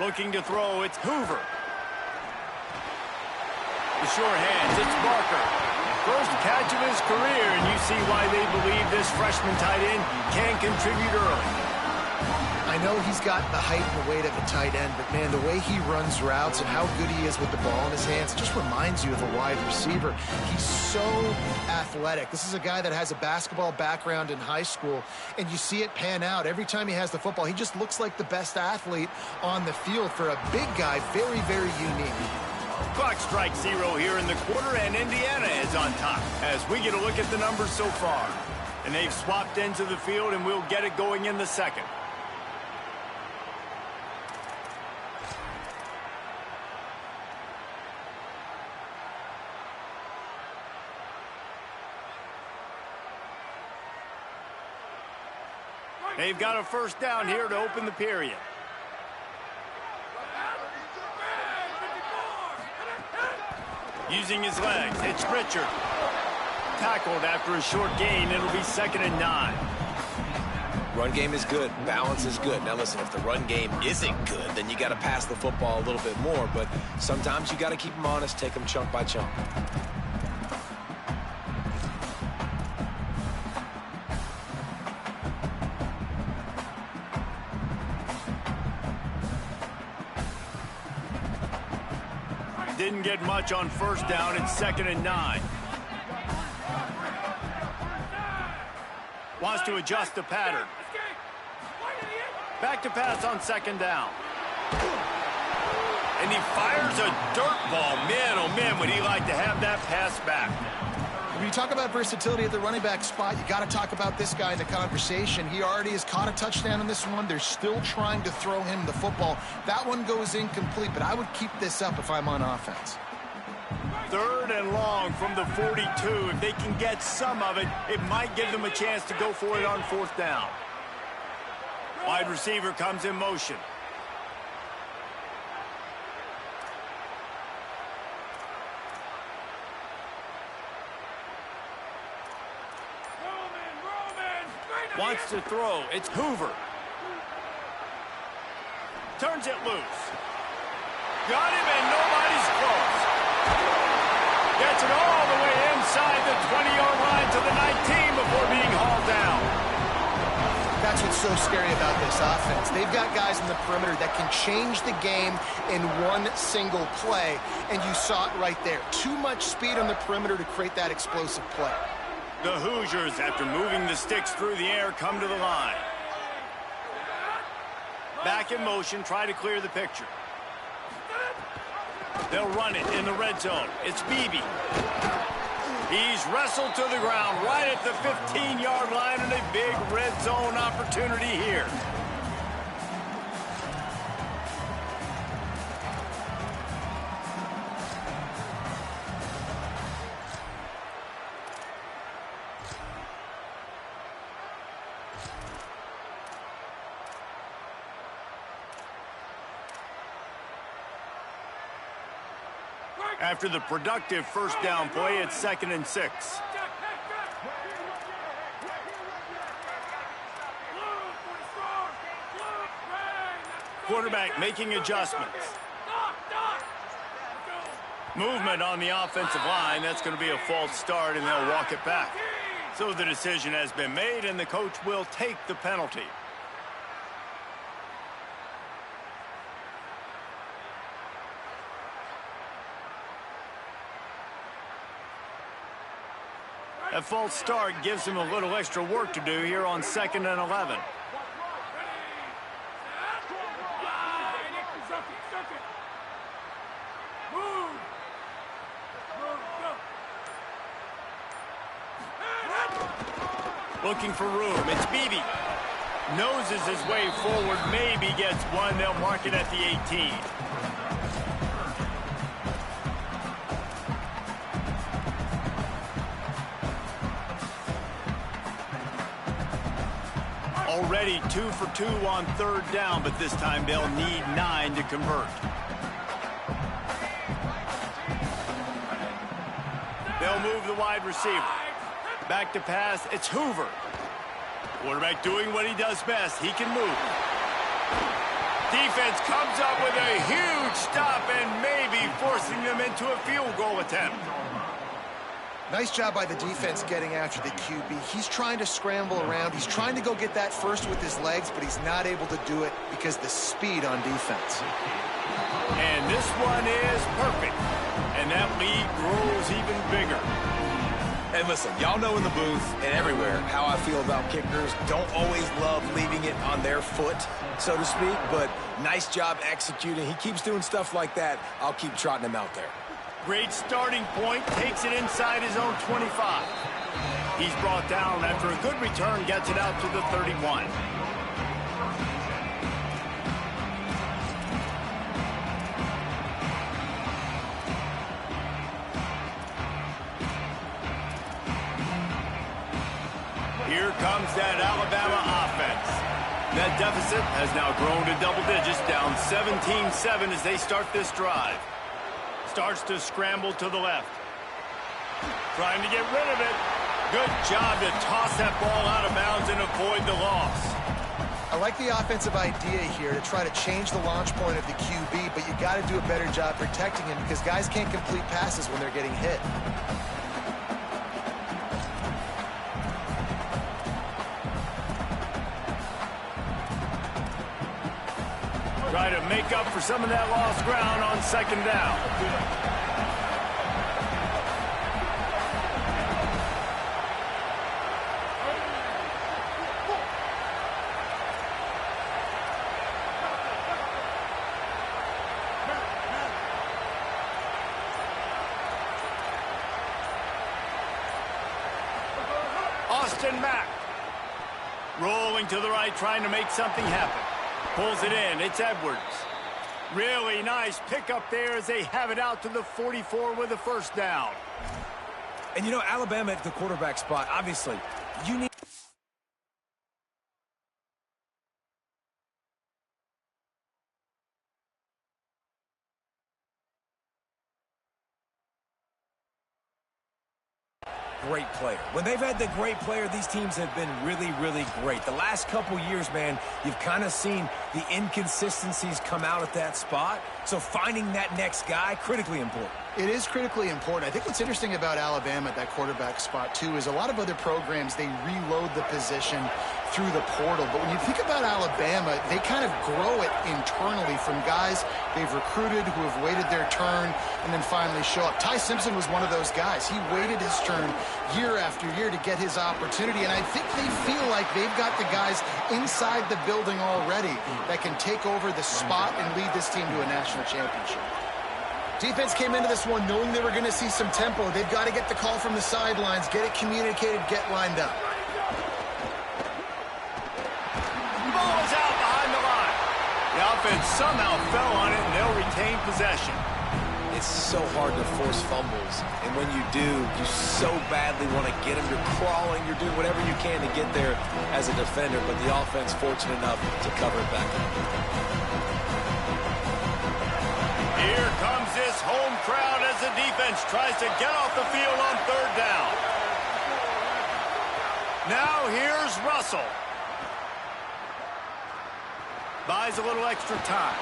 Looking to throw, it's Hoover. The sure hands, it's Barker. First catch of his career, and you see why they believe this freshman tight end can contribute early. I know he's got the height and the weight of a tight end, but, man, the way he runs routes and how good he is with the ball in his hands just reminds you of a wide receiver. He's so athletic. This is a guy that has a basketball background in high school, and you see it pan out. Every time he has the football, he just looks like the best athlete on the field. For a big guy, very, very unique. Clock strikes 0 here in the quarter, and Indiana is on top as we get a look at the numbers so far. And they've swapped ends of the field, and we'll get it going in the second. They've got a first down here to open the period. Using his legs, it's Richard. Tackled after a short gain, it'll be 2nd and 9. Run game is good. Balance is good. Now listen, if the run game isn't good, then you got to pass the football a little bit more. But sometimes you got to keep them honest, take them chunk by chunk. Didn't get much on first down. It's 2nd and 9. Wants to adjust the pattern. Back to pass on 2nd down. And he fires a dirt ball. Man, oh man, would he like to have that pass back. When you talk about versatility at the running back spot, you got to talk about this guy in the conversation. He already has caught a touchdown in this one. They're still trying to throw him the football. That one goes incomplete, but I would keep this up if I'm on offense. 3rd and long from the 42. If they can get some of it, it might give them a chance to go for it on 4th down. Wide receiver comes in motion. Wants to throw. It's Hoover. Turns it loose. Got him, and nobody's close. Gets it all the way inside the 20-yard line to the 19 before being hauled down. That's what's so scary about this offense. They've got guys in the perimeter that can change the game in one single play, and you saw it right there. Too much speed on the perimeter to create that explosive play. The Hoosiers, after moving the sticks through the air, come to the line. Back in motion, try to clear the picture. They'll run it in the red zone. It's Beebe. He's wrestled to the ground right at the 15-yard line, and a big red zone opportunity here. After the productive first down play, it's 2nd and 6. Quarterback making adjustments. Movement on the offensive line. That's going to be a false start, and they'll walk it back. So the decision has been made, and the coach will take the penalty. A false start gives him a little extra work to do here on 2nd and 11. Looking for room. It's Beebe. Noses his way forward. Maybe gets one. They'll mark it at the 18. Already 2 for 2 on 3rd down, but this time they'll need 9 to convert. They'll move the wide receiver. Back to pass, it's Hoover. Quarterback doing what he does best. He can move. Defense comes up with a huge stop and maybe forcing them into a field goal attempt. Nice job by the defense getting after the QB. He's trying to scramble around. He's trying to go get that first with his legs, but he's not able to do it because of the speed on defense. And this one is perfect. And that lead grows even bigger. And listen, y'all know in the booth and everywhere how I feel about kickers. Don't always love leaving it on their foot, so to speak, but nice job executing. He keeps doing stuff like that. I'll keep trotting him out there. Great starting point, takes it inside his own 25. He's brought down after a good return, gets it out to the 31. Here comes that Alabama offense. That deficit has now grown to double digits, down 17-7 as they start this drive. Starts to scramble to the left. Trying to get rid of it. Good job to toss that ball out of bounds and avoid the loss. I like the offensive idea here to try to change the launch point of the QB, but you got to do a better job protecting him because guys can't complete passes when they're getting hit. Try to make up for some of that lost ground on second down. Austin Mack. Rolling to the right, trying to make something happen. Pulls it in. It's Edwards. Really nice pickup there as they have it out to the 44 with a first down. And, you know, Alabama at the quarterback spot, obviously, you need... great player. When they've had the great player, these teams have been really, really great. The last couple years, man, you've kind of seen the inconsistencies come out at that spot. So finding that next guy, critically important. It is critically important. I think what's interesting about Alabama at that quarterback spot, too, is a lot of other programs, they reload the position through the portal. But when you think about Alabama, they kind of grow it internally from guys they've recruited who have waited their turn and then finally show up. Ty Simpson was one of those guys. He waited his turn year after year to get his opportunity, and I think they feel like they've got the guys inside the building already that can take over the spot and lead this team to a national championship. Defense came into this one knowing they were going to see some tempo. They've got to get the call from the sidelines, get it communicated, get lined up. Ball is out behind the line. The offense somehow fell on it, and they'll retain possession. It's so hard to force fumbles, and when you do, you so badly want to get them. You're crawling, you're doing whatever you can to get there as a defender, but the offense fortunate enough to cover it back up. Here comes this home crowd as the defense tries to get off the field on third down. Now here's Russell. Buys a little extra time,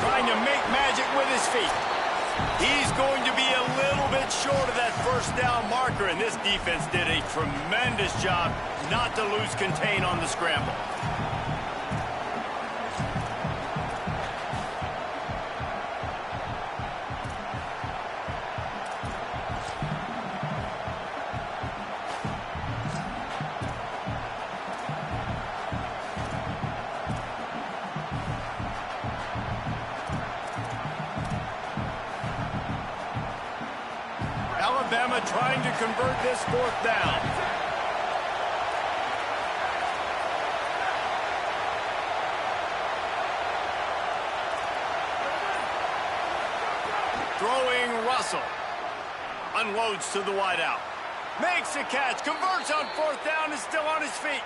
trying to make magic with his feet. He's going to be a little bit short of that first down marker, and this defense did a tremendous job not to lose contain on the scramble. Alabama trying to convert this fourth down. Throwing Russell. Unloads to the wideout. Makes a catch. Converts on fourth down. Is still on his feet.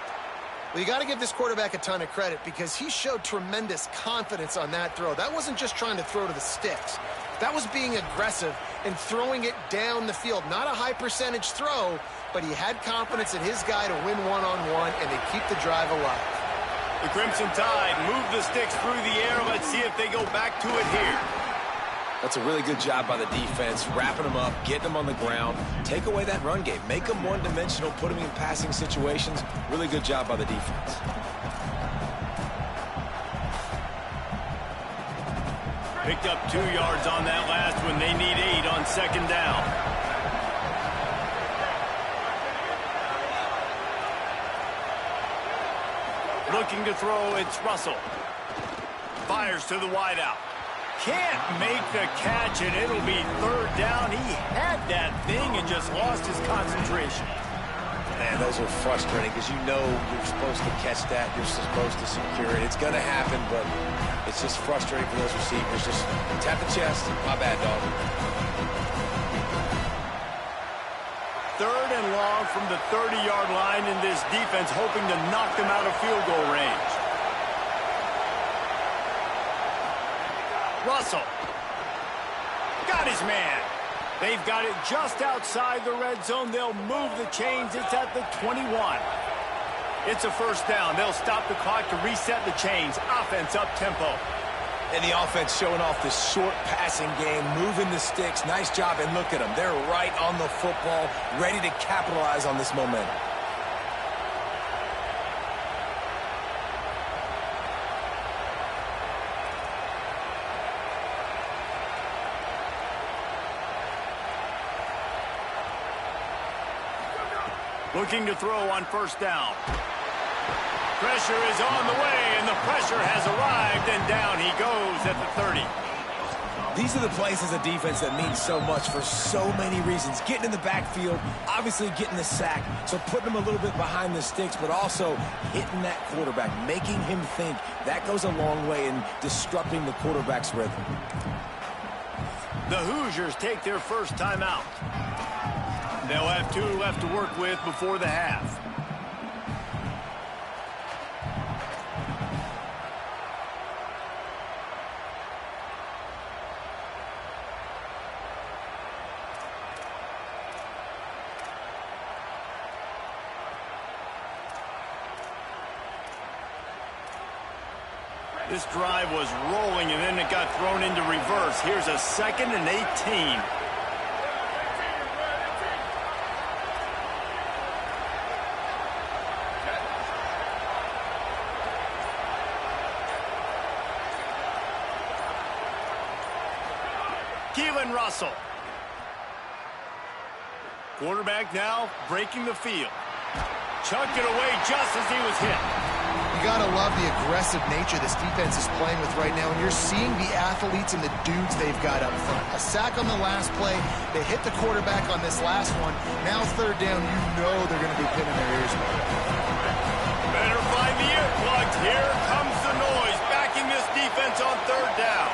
Well, you got to give this quarterback a ton of credit because he showed tremendous confidence on that throw. That wasn't just trying to throw to the sticks. That was being aggressive and throwing it down the field. Not a high percentage throw, but he had confidence in his guy to win one-on-one, and they keep the drive alive. The Crimson Tide move the sticks through the air. Let's see if they go back to it here. That's a really good job by the defense, wrapping them up, getting them on the ground. Take away that run game. Make them one-dimensional, put them in passing situations. Really good job by the defense. Picked up 2 yards on that last one. They need 8 on second down. Looking to throw, it's Russell. Fires to the wideout. Can't make the catch, and it'll be third down. He had that thing and just lost his concentration. Man, those are frustrating because you know you're supposed to catch that. You're supposed to secure it. It's going to happen, but it's just frustrating for those receivers. Just tap the chest. My bad, dog. Third and long from the 30-yard line, in this defense hoping to knock them out of field goal range. Russell got his man. They've got it just outside the red zone. They'll move the chains. It's at the 21. It's a first down. They'll stop the clock to reset the chains. Offense up tempo. And the offense showing off this short passing game, moving the sticks. Nice job, and look at them. They're right on the football, ready to capitalize on this momentum. Looking to throw on first down. Pressure is on the way, and the pressure has arrived, and down he goes at the 30. These are the plays as a defense that mean so much for so many reasons. Getting in the backfield, obviously getting the sack, so putting him a little bit behind the sticks, but also hitting that quarterback, making him think. That goes a long way in disrupting the quarterback's rhythm. The Hoosiers take their first timeout. They'll have 2 left to work with before the half. This drive was rolling, and then it got thrown into reverse. Here's a 2nd and 18. Russell. Quarterback now breaking the field. Chucked it away just as he was hit. You got to love the aggressive nature this defense is playing with right now, and you're seeing the athletes and the dudes they've got up front. A sack on the last play. They hit the quarterback on this last one. Now third down, you know they're going to be pinning their ears back. Better find the earplugs. Here comes the noise, backing this defense on third down.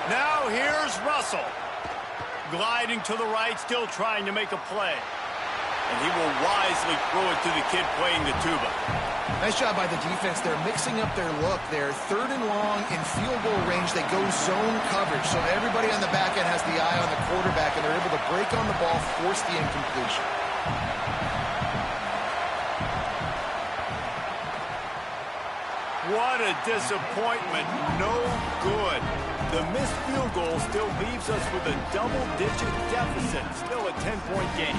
Now here's Russell. Gliding to the right, still trying to make a play. And he will wisely throw it to the kid playing the tuba. Nice job by the defense. They're mixing up their look. They're third and long in field goal range. They go zone coverage. So everybody on the back end has the eye on the quarterback, and they're able to break on the ball, force the incompletion. What a disappointment. No good. The missed field goal still leaves us with a double-digit deficit. Still a 10-point game.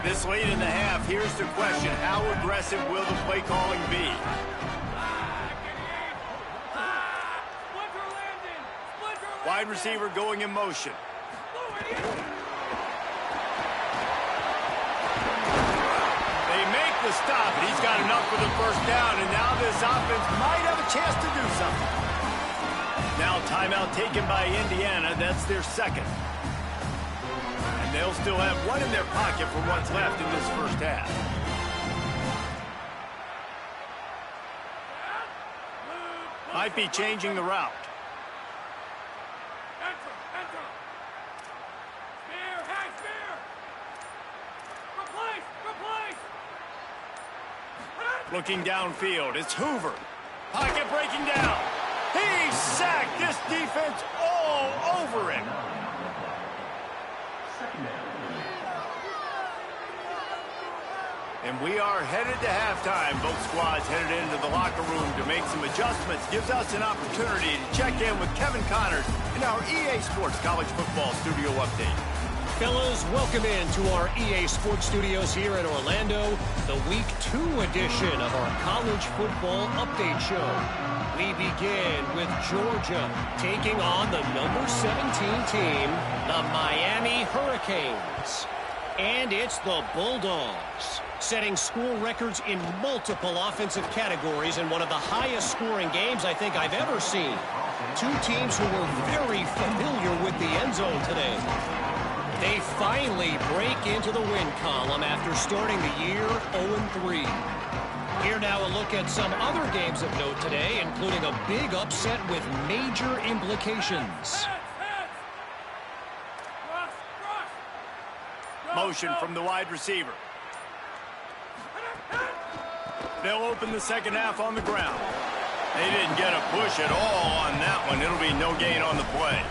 This late in the half, here's the question. How aggressive will the play calling be? Wide receiver going in motion. The stop, and he's got enough for the first down, and now this offense might have a chance to do something. Now timeout taken by Indiana. That's their second. And they'll still have one in their pocket for what's left in this first half. Might be changing the route. Looking downfield, it's Hoover. Pocket breaking down. He sacked this defense all over him. And we are headed to halftime. Both squads headed into the locker room to make some adjustments. Gives us an opportunity to check in with Kevin Connors in our EA Sports College Football Studio Update. Fellas, welcome into our EA Sports Studios here in Orlando, the Week 2 edition of our College Football Update Show. We begin with Georgia taking on the number 17 team, the Miami Hurricanes. And it's the Bulldogs, setting school records in multiple offensive categories in one of the highest scoring games I think I've ever seen. Two teams who were very familiar with the end zone today. They finally break into the win column after starting the year 0-3. Here now a look at some other games of note today, including a big upset with major implications. Motion from the wide receiver. They'll open the second half on the ground. They didn't get a push at all on that one. It'll be no gain on the play.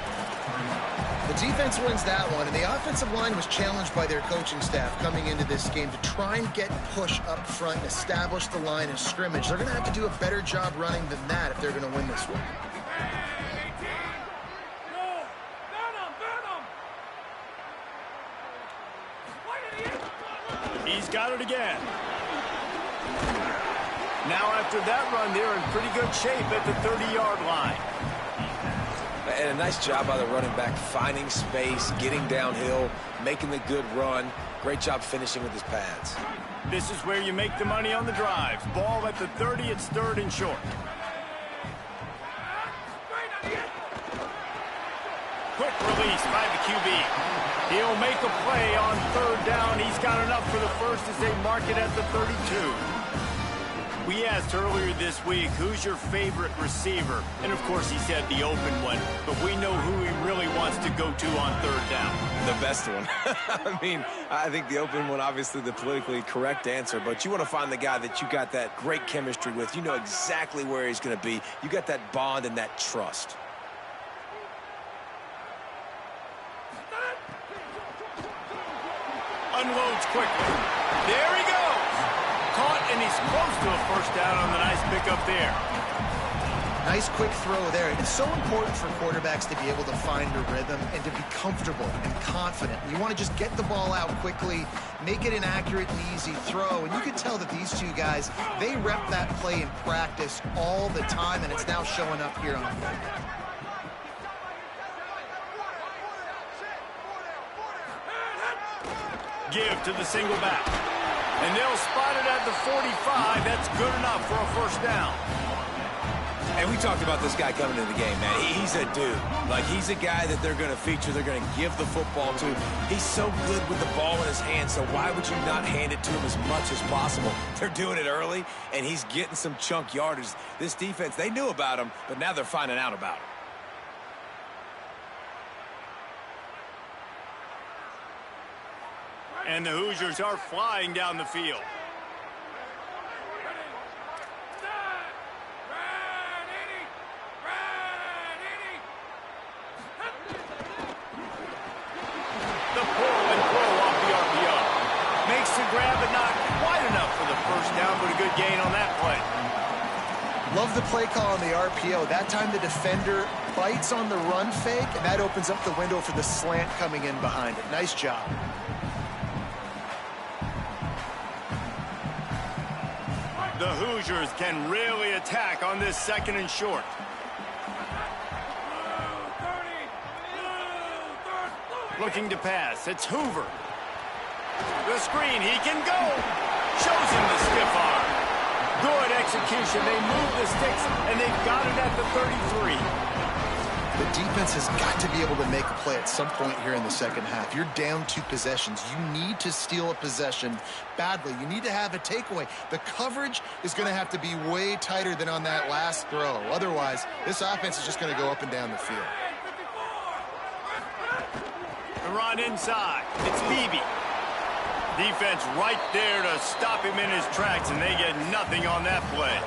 The defense wins that one, and the offensive line was challenged by their coaching staff coming into this game to try and get push up front and establish the line of scrimmage. They're going to have to do a better job running than that if they're going to win this one. He's got it again. Now after that run, they're in pretty good shape at the 30-yard line. And a nice job by the running back, finding space, getting downhill, making the good run. Great job finishing with his pads. This is where you make the money on the drives. Ball at the 30, it's third and short. Quick release by the QB. He'll make a play on third down. He's got enough for the first as they mark it at the 32. We asked earlier this week, who's your favorite receiver? And, of course, he said the open one. But we know who he really wants to go to on third down. The best one. I mean, I think the open one, obviously the politically correct answer. But you want to find the guy that you got that great chemistry with. You know exactly where he's going to be. You got that bond and that trust. Unloads quickly. There he goes. Caught, and he's close to a first down on the nice pickup there. Nice quick throw there. It's so important for quarterbacks to be able to find a rhythm and to be comfortable and confident. You want to just get the ball out quickly, make it an accurate and easy throw. And you can tell that these two guys, they rep that play in practice all the time, and it's now showing up here on film. Give to the single back. And they'll spot it at the 45. That's good enough for a first down. And we talked about this guy coming into the game, man. He's a dude. Like, he's a guy that they're going to feature, they're going to give the football to. He's so good with the ball in his hand, so why would you not hand it to him as much as possible? They're doing it early, and he's getting some chunk yardage. This defense, they knew about him, but now they're finding out about him. And the Hoosiers are flying down the field. The pull and throw off the RPO. Makes the grab, but not quite enough for the first down, but a good gain on that play. Love the play call on the RPO. That time the defender bites on the run fake, and that opens up the window for the slant coming in behind it. Nice job. The Hoosiers can really attack on this second and short. Looking to pass. It's Hoover. The screen. He can go. Shows him the stiff arm. Good execution. They move the sticks, and they've got it at the 33. The defense has got to be able to make a play at some point here in the second half. You're down 2 possessions. You need to steal a possession badly. You need to have a takeaway. The coverage is going to have to be way tighter than on that last throw. Otherwise, this offense is just going to go up and down the field. The run inside. It's Beebe. Defense right there to stop him in his tracks, and they get nothing on that play.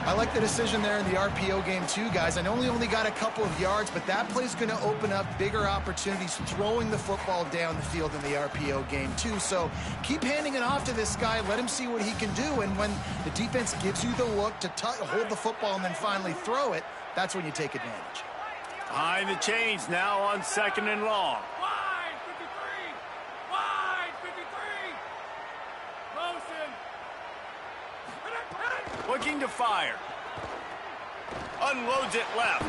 I like the decision there in the RPO game too, guys. I know he only got a couple of yards, but that play's going to open up bigger opportunities throwing the football down the field in the RPO game too. So keep handing it off to this guy. Let him see what he can do. And when the defense gives you the look to hold the football and then finally throw it, that's when you take advantage. Behind the chains now on 2nd and long. Wide 53! Wide 53! Motion! Looking to fire. Unloads it left.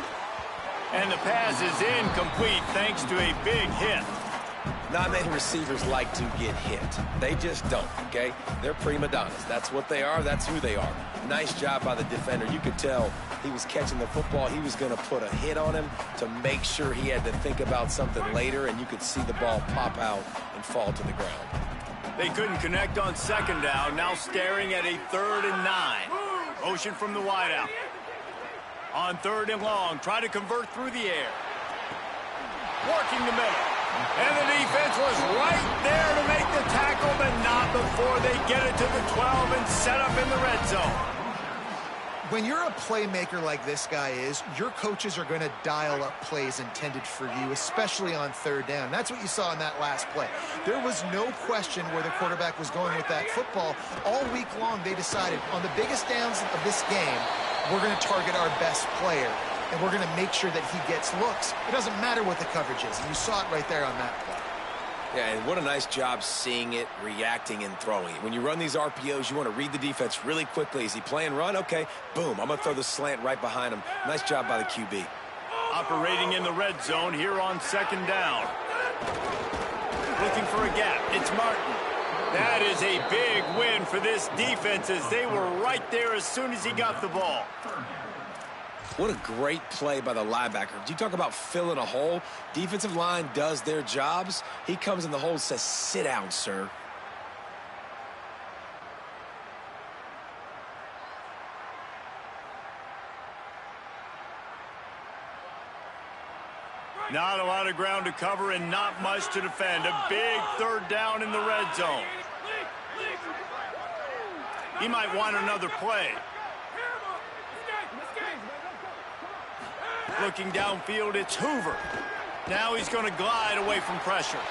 And the pass is incomplete thanks to a big hit. Not many receivers like to get hit. They just don't, okay? They're prima donnas. That's what they are. That's who they are. Nice job by the defender. You could tell he was catching the football. He was going to put a hit on him to make sure he had to think about something later, and you could see the ball pop out and fall to the ground. They couldn't connect on 2nd down. Now staring at a 3rd and 9. Motion from the wideout. On 3rd and long, try to convert through the air. Working the middle. And the defense was right there to make the tackle, but not before they get it to the 12 and set up in the red zone. When you're a playmaker like this guy is, your coaches are going to dial up plays intended for you, especially on 3rd down. That's what you saw in that last play. There was no question where the quarterback was going with that football. All week long, they decided on the biggest downs of this game, we're going to target our best player, and we're going to make sure that he gets looks. It doesn't matter what the coverage is, and you saw it right there on that play. Yeah, and what a nice job seeing it, reacting, and throwing it. When you run these RPOs, you want to read the defense really quickly. Is he playing run? Okay, boom, I'm going to throw the slant right behind him. Nice job by the QB. Operating in the red zone here on 2nd down. Looking for a gap. It's Martin. That is a big win for this defense as they were right there as soon as he got the ball. What a great play by the linebacker. You talk about filling a hole. Defensive line does their jobs. He comes in the hole and says, sit down, sir. Not a lot of ground to cover and not much to defend. A big 3rd down in the red zone. He might want another play. Looking downfield, it's Hoover. Now he's going to glide away from pressure.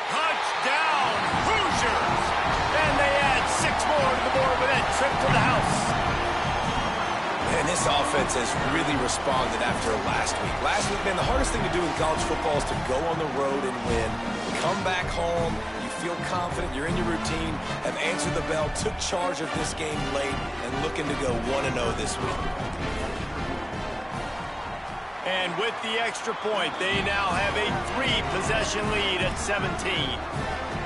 Touchdown, Hoosiers! And they add 6 more to the board with that trip to the house. And this offense has really responded after last week. Last week, man, the hardest thing to do in college football is to go on the road and win. Come back home, you feel confident, you're in your routine, have answered the bell, took charge of this game late, and looking to go 1-0 this week. And with the extra point, they now have a 3-possession lead at 17.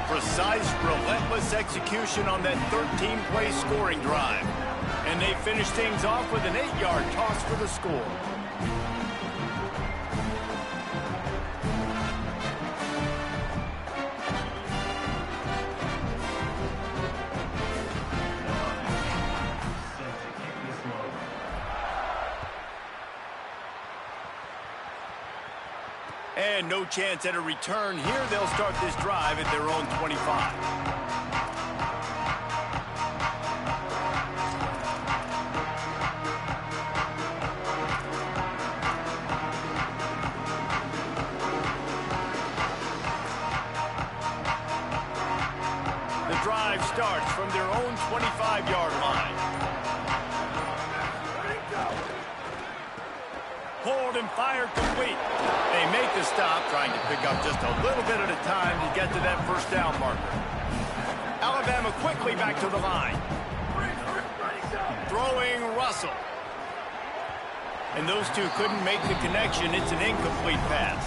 Precise, relentless execution on that 13-play scoring drive. And they finish things off with an 8-yard toss for the score. And no chance at a return here. They'll start this drive at their own 25. The drive starts from their own 25-yard line. Hold and fire complete. They make the stop, trying to pick up just a little bit at a time to get to that 1st down marker. Alabama quickly back to the line. Throwing Russell. And those two couldn't make the connection. It's an incomplete pass.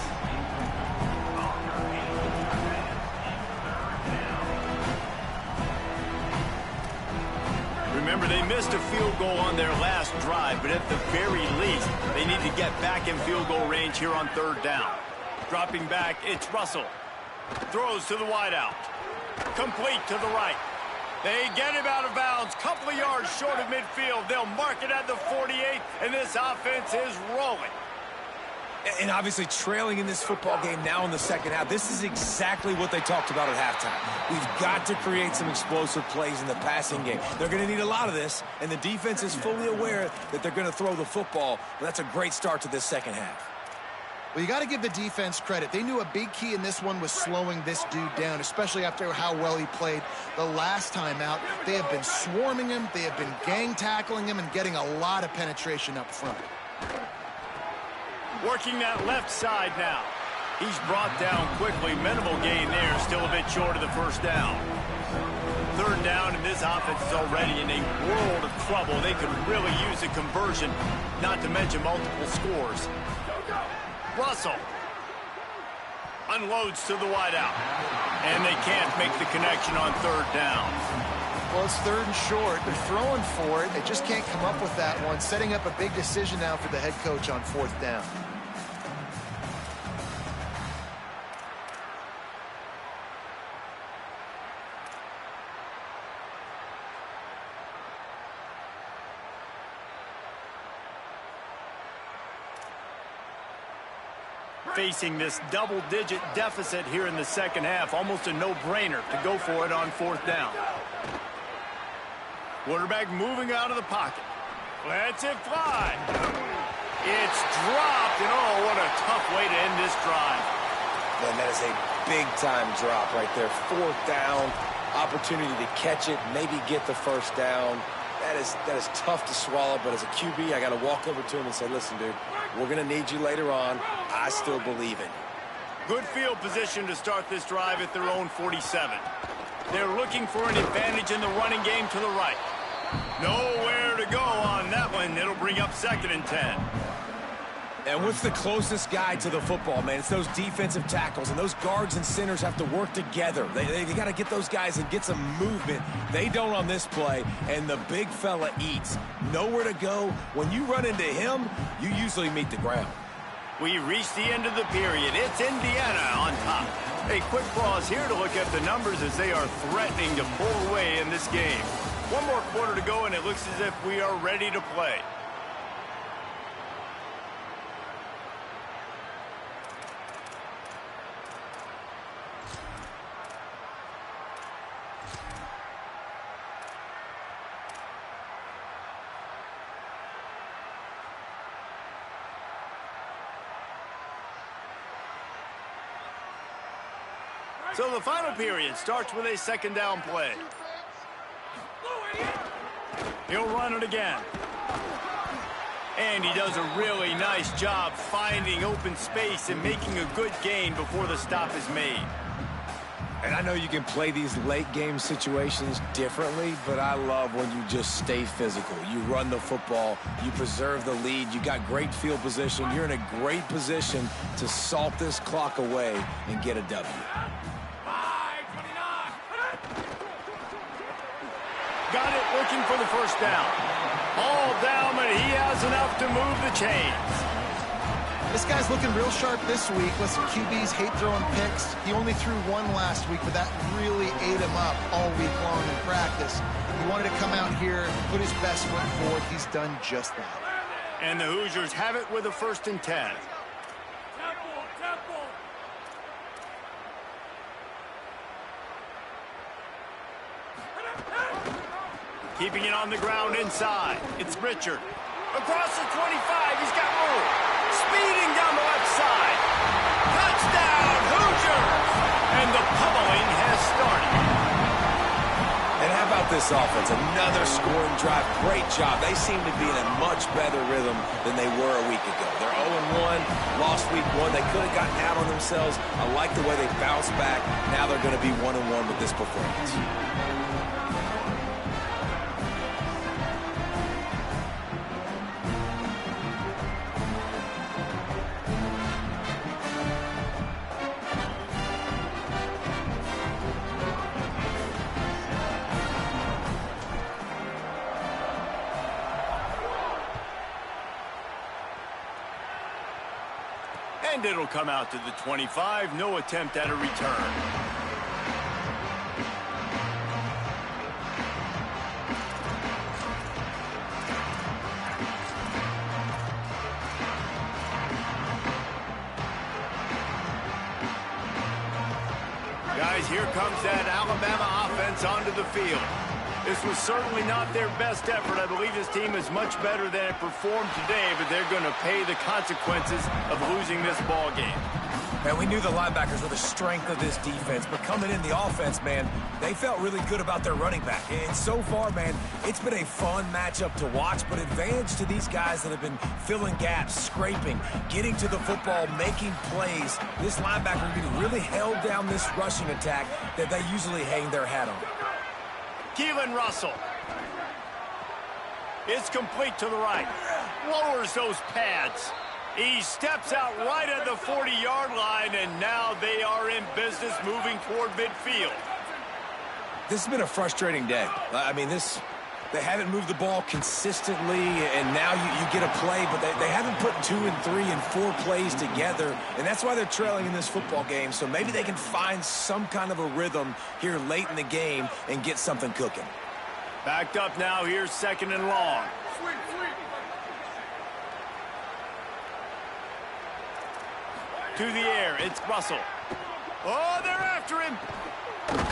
Remember, they missed a field goal on their last drive, but at the very least, they need to get back in field goal range here on 3rd down. Dropping back, it's Russell. Throws to the wideout. Complete to the right. They get him out of bounds, couple of yards short of midfield. They'll mark it at the 48, and this offense is rolling. And obviously trailing in this football game now in the second half, this is exactly what they talked about at halftime. We've got to create some explosive plays in the passing game. They're going to need a lot of this, and the defense is fully aware that they're going to throw the football. But that's a great start to this second half. Well, you got to give the defense credit. They knew a big key in this one was slowing this dude down, especially after how well he played the last time out. They have been swarming him. They have been gang tackling him and getting a lot of penetration up front. Working that left side now. He's brought down quickly. Minimal gain there. Still a bit short of the first down. Third down, and this offense is already in a world of trouble. They could really use a conversion, not to mention multiple scores. Russell unloads to the wideout, and they can't make the connection on third down. Well, it's third and short. They're throwing for it. They just can't come up with that one. Setting up a big decision now for the head coach on fourth down. Facing this double-digit deficit here in the second half, almost a no-brainer to go for it on fourth down. Quarterback moving out of the pocket. Lets it fly. It's dropped, and oh, what a tough way to end this drive. Man, that is a big-time drop right there. Fourth down, opportunity to catch it, maybe get the first down. That is tough to swallow, but as a QB, I got to walk over to him and say, listen, dude, we're going to need you later on. I still believe in you. Good field position to start this drive at their own 47. They're looking for an advantage in the running game to the right. Nowhere to go on that one. It'll bring up 2nd and 10. And what's the closest guy to the football, man? It's those defensive tackles, and those guards and centers have to work together. They got to get those guys and get some movement. They don't on this play, and the big fella eats. Nowhere to go. When you run into him, you usually meet the ground. We reach the end of the period. It's Indiana on top. A quick pause here to look at the numbers as they are threatening to pull away in this game. One more quarter to go, and it looks as if we are ready to play. So the final period starts with a second down play. He'll run it again. And he does a really nice job finding open space and making a good gain before the stop is made. And I know you can play these late game situations differently, but I love when you just stay physical. You run the football, you preserve the lead, you got great field position, you're in a great position to salt this clock away and get a W. Got it, looking for the first down. All down, but he has enough to move the chains. This guy's looking real sharp this week. Listen, QBs hate throwing picks. He only threw one last week, but that really ate him up all week long in practice. He wanted to come out here, put his best foot forward. He's done just that. And the Hoosiers have it with a 1st and 10. Keeping it on the ground inside. It's Richard. Across the 25, he's got room. Speeding down the left side. Touchdown, Hoosiers! And the pummeling has started. And how about this offense? Another scoring drive. Great job. They seem to be in a much better rhythm than they were a week ago. They're 0-1, lost week 1. They could have gotten out on themselves. I like the way they bounced back. Now they're going to be 1-1 with this performance. And it'll come out to the 25. No attempt at a return. guys, here comes that Alabama offense onto the field. This was certainly not their best effort. I believe this team is much better than it performed today, but they're going to pay the consequences of losing this ball game. Man, we knew the linebackers were the strength of this defense, but coming in the offense, man, they felt really good about their running back. And so far, man, it's been a fun matchup to watch, but advantage to these guys that have been filling gaps, scraping, getting to the football, making plays. This linebacker really held down this rushing attack that they usually hang their hat on. Keelan Russell. It's complete to the right. Lowers those pads. He steps out right at the 40-yard line, and now they are in business moving toward midfield. This has been a frustrating day. I mean, they haven't moved the ball consistently, and now you get a play, but they haven't put 2 and 3 and 4 plays together, and that's why they're trailing in this football game. So maybe they can find some kind of a rhythm here late in the game and get something cooking. Backed up now, here's 2nd and long. To the air, it's Russell. Oh, they're after him.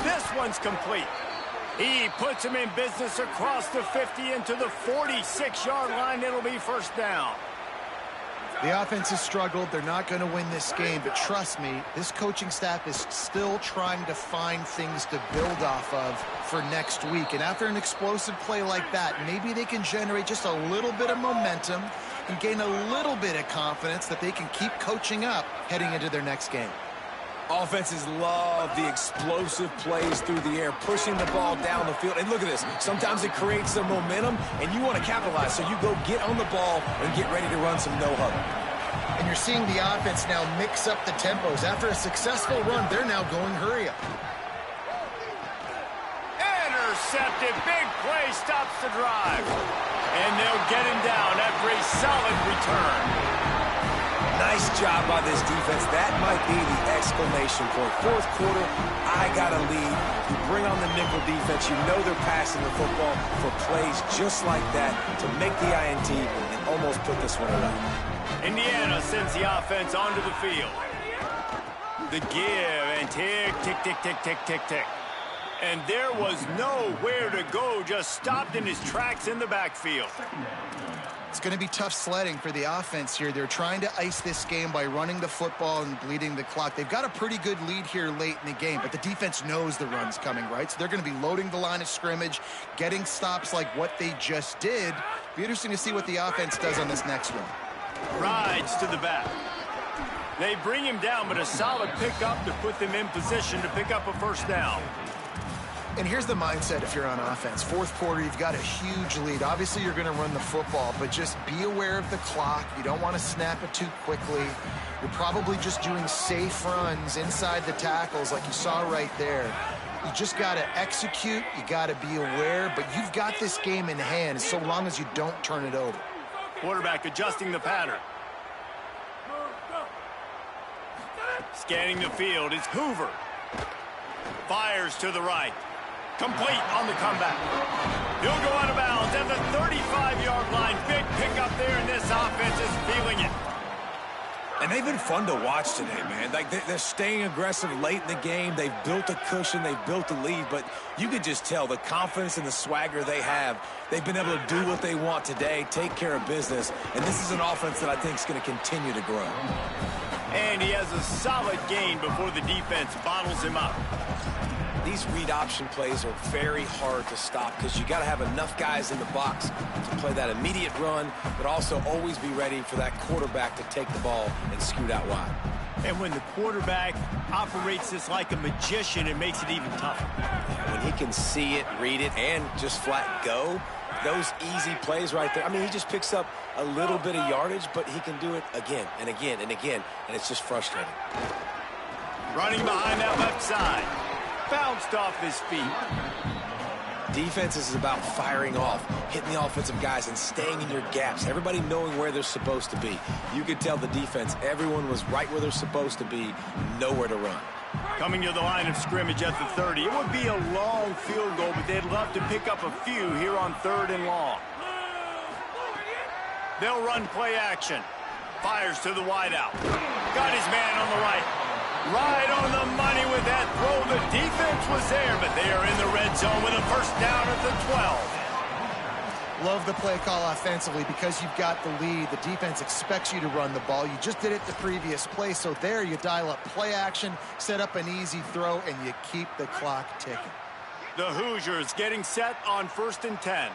This one's complete. He puts him in business across the 50 into the 46-yard line. It'll be 1st down. The offense has struggled. They're not going to win this game, but trust me, this coaching staff is still trying to find things to build off of for next week. And after an explosive play like that, maybe they can generate just a little bit of momentum and gain a little bit of confidence that they can keep coaching up heading into their next game. Offenses love the explosive plays through the air, pushing the ball down the field. And look at this. Sometimes it creates some momentum, and you want to capitalize. So you go get on the ball and get ready to run some no-huddle. And you're seeing the offense now mix up the tempos. After a successful run, they're now going hurry up. Intercepted. Big play stops the drive. And they'll get him down after a solid return. Nice job by this defense. That might be the exclamation point. 4th quarter, I got a lead. You bring on the nickel defense. You know they're passing the football for plays just like that to make the INT and almost put this one away. Indiana sends the offense onto the field. The give and tick, tick, tick, tick, tick, tick, tick. And there was nowhere to go, just stopped in his tracks in the backfield. It's going to be tough sledding for the offense here. They're trying to ice this game by running the football and bleeding the clock. They've got a pretty good lead here late in the game, but the defense knows the run's coming, right? So they're going to be loading the line of scrimmage, getting stops like what they just did. Be interesting to see what the offense does on this next one. Rides to the back. They bring him down, but a solid pickup to put them in position to pick up a 1st down. And here's the mindset if you're on offense. 4th quarter, you've got a huge lead. Obviously, you're going to run the football, but just be aware of the clock. You don't want to snap it too quickly. You're probably just doing safe runs inside the tackles like you saw right there. You just got to execute. You got to be aware, but you've got this game in hand so long as you don't turn it over. Quarterback adjusting the pattern. Scanning the field, it's Hoover. Fires to the right. Complete on the comeback. He'll go out of bounds at the 35-yard line. Big pickup there, and this offense is feeling it. And they've been fun to watch today, man. Like they're staying aggressive late in the game. They've built a cushion. They've built a lead. But you could just tell the confidence and the swagger they have. They've been able to do what they want today, take care of business. And this is an offense that I think is going to continue to grow. And he has a solid gain before the defense bottles him up. These read option plays are very hard to stop because you got to have enough guys in the box to play that immediate run, but also always be ready for that quarterback to take the ball and scoot out wide. And when the quarterback operates this like a magician, it makes it even tougher. When he can see it, read it, and just flat go, those easy plays right there. I mean, he just picks up a little bit of yardage, but he can do it again and again and again, and it's just frustrating. Running behind that left side. Bounced off his feet. Defense is about firing off, hitting the offensive guys, and staying in your gaps. Everybody knowing where they're supposed to be. You could tell the defense, everyone was right where they're supposed to be, nowhere to run. Coming to the line of scrimmage at the 30. It would be a long field goal, but they'd love to pick up a few here on 3rd and long. They'll run play action. Fires to the wideout. Got his man on the right. Right on the money with that throw. The defense was there, but they are in the red zone with a first down at the 12. Love the play call offensively because you've got the lead. The defense expects you to run the ball. You just did it the previous play, so there you dial up play action, set up an easy throw, and you keep the clock ticking. The Hoosiers getting set on 1st and 10.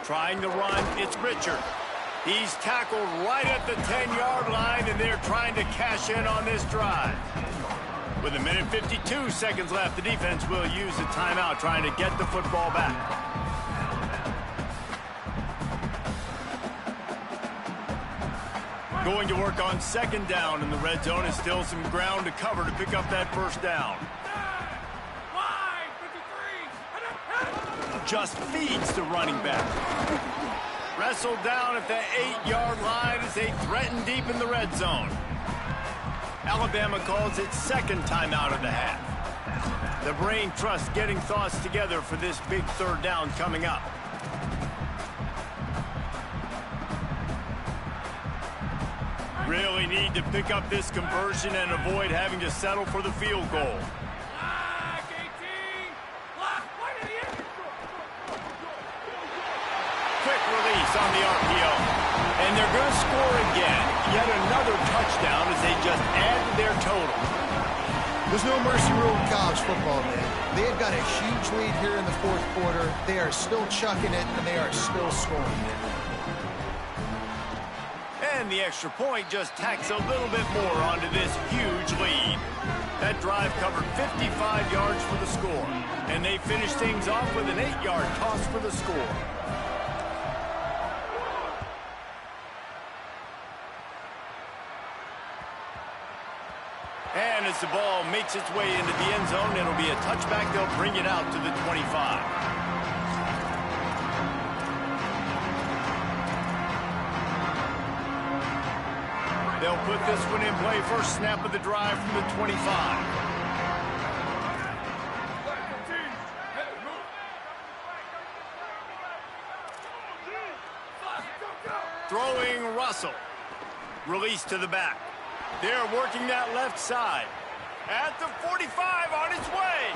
Trying to run, it's Richard. He's tackled right at the 10-yard line, and they're trying to cash in on this drive. With 1:52 seconds left, the defense will use a timeout trying to get the football back. Going to work on 2nd down in the red zone, and still some ground to cover to pick up that first down. Just feeds the running back. Wrestled down at the 8-yard line as they threaten deep in the red zone. Alabama calls its 2nd timeout of the half. The brain trust getting thoughts together for this big 3rd down coming up. Really need to pick up this conversion and avoid having to settle for the field goal. Quick release on the RPO. And they're going to score again. Yet another touchdown as they just add to their total. There's no mercy rule in college football, man. They've got a huge lead here in the 4th quarter. They are still chucking it, and they are still scoring. And the extra point just tacks a little bit more onto this huge lead. That drive covered 55 yards for the score. And they finished things off with an 8-yard toss for the score. And as the ball makes its way into the end zone, it'll be a touchback. They'll bring it out to the 25. They'll put this one in play. First snap of the drive from the 25. Throwing Russell. Release to the back. They're working that left side. At the 45 on his way.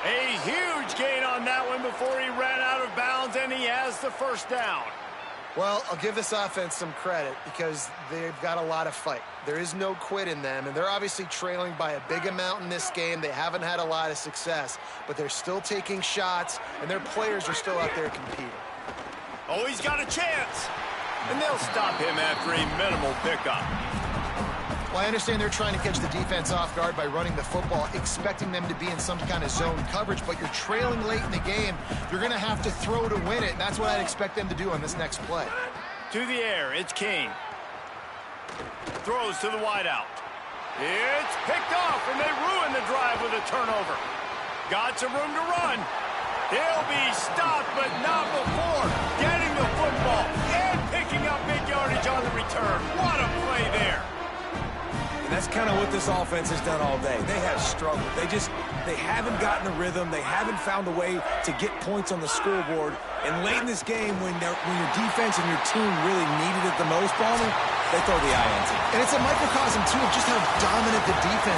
A huge gain on that one before he ran out of bounds, and he has the first down. Well, I'll give this offense some credit because they've got a lot of fight. There is no quit in them, and they're obviously trailing by a big amount in this game. They haven't had a lot of success, but they're still taking shots, and their players are still out there competing. Oh, he's got a chance. And they'll stop him after a minimal pickup. Well, I understand they're trying to catch the defense off guard by running the football, expecting them to be in some kind of zone coverage, but you're trailing late in the game. You're going to have to throw to win it, and that's what I'd expect them to do on this next play. To the air, it's King. Throws to the wideout. It's picked off, and they ruin the drive with a turnover. Got some room to run. He'll be stopped, but not before getting the football and picking up big yardage on the return. What a play there. And that's kind of what this offense has done all day. They have struggled. They haven't gotten a rhythm. They haven't found a way to get points on the scoreboard. And late in this game, when your defense and your team really needed it the most, Bama, they throw the INT. And it's a microcosm, too, of just how dominant the defense